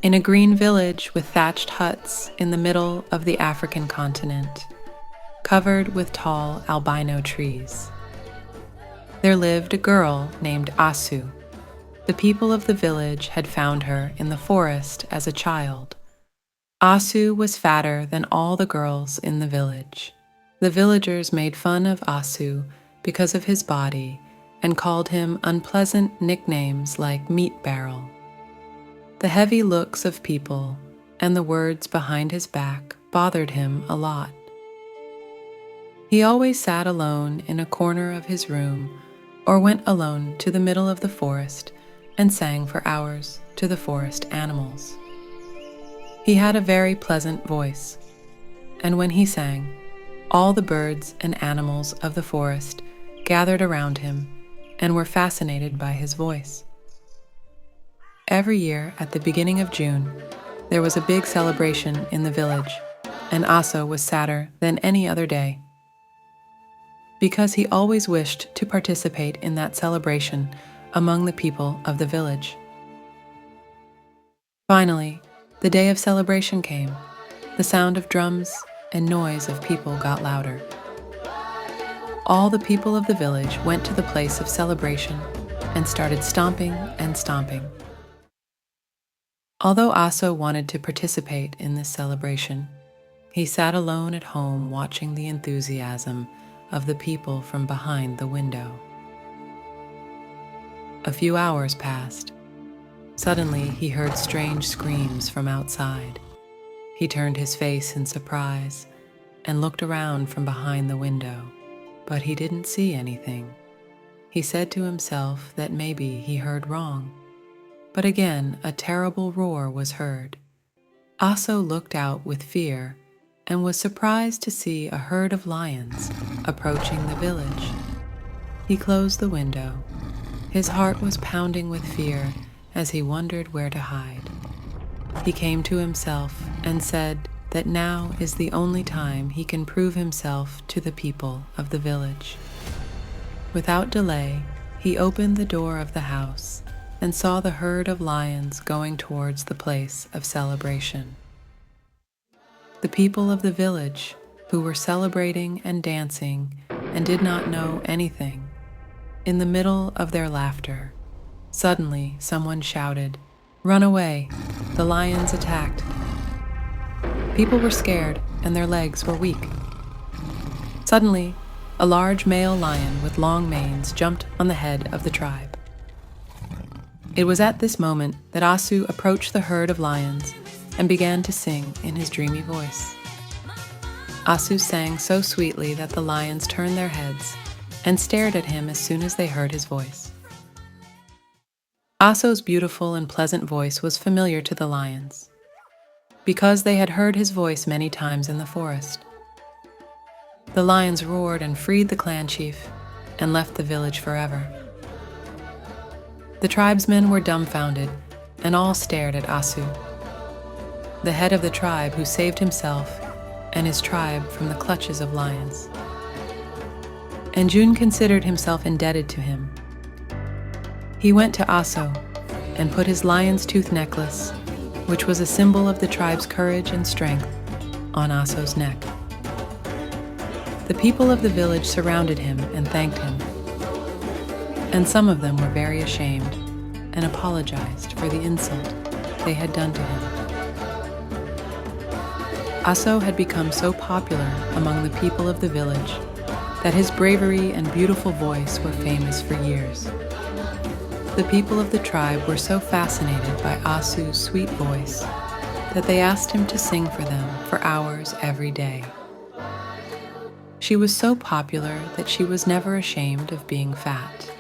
in a green village with thatched huts in the middle of the African continent, covered with tall albino trees. There lived a girl named Asu. The people of the village had found her in the forest as a child. Asu was fatter than all the girls in the village. The villagers made fun of Asu because of his body and called him unpleasant nicknames like Meat Barrel. The heavy looks of people and the words behind his back bothered him a lot. He always sat alone in a corner of his room or went alone to the middle of the forest and sang for hours to the forest animals. He had a very pleasant voice, and when he sang, all the birds and animals of the forest gathered around him and were fascinated by his voice. Every year at the beginning of June, there was a big celebration in the village, and Asu was sadder than any other day, because he always wished to participate in that celebration among the people of the village. Finally, the day of celebration came. The sound of drums and noise of people got louder. All the people of the village went to the place of celebration and started stomping and stomping. Although Asu wanted to participate in this celebration, he sat alone at home watching the enthusiasm of the people from behind the window. A few hours passed. Suddenly, he heard strange screams from outside. He turned his face in surprise and looked around from behind the window, but he didn't see anything. He said to himself that maybe he heard wrong. But again, a terrible roar was heard. Asu looked out with fear and was surprised to see a herd of lions approaching the village. He closed the window. His heart was pounding with fear as he wondered where to hide. He came to himself and said that now is the only time he can prove himself to the people of the village. Without delay, he opened the door of the house and saw the herd of lions going towards the place of celebration. The people of the village, who were celebrating and dancing and did not know anything, in the middle of their laughter, suddenly someone shouted, "Run away! The lions attacked!" People were scared and their legs were weak. Suddenly, a large male lion with long manes jumped on the head of the tribe. It was at this moment that Asu approached the herd of lions and began to sing in his dreamy voice. Asu sang so sweetly that the lions turned their heads and stared at him as soon as they heard his voice. Asu's beautiful and pleasant voice was familiar to the lions, because they had heard his voice many times in the forest. The lions roared and freed the clan chief and left the village forever. The tribesmen were dumbfounded and all stared at Asu, the head of the tribe who saved himself and his tribe from the clutches of lions. And June considered himself indebted to him. He went to Asu and put his lion's tooth necklace, which was a symbol of the tribe's courage and strength, on Asu's neck. The people of the village surrounded him and thanked him, and some of them were very ashamed and apologized for the insult they had done to him. Asu had become so popular among the people of the village that his bravery and beautiful voice were famous for years. The people of the tribe were so fascinated by Asu's sweet voice that they asked him to sing for them for hours every day. She was so popular that she was never ashamed of being fat.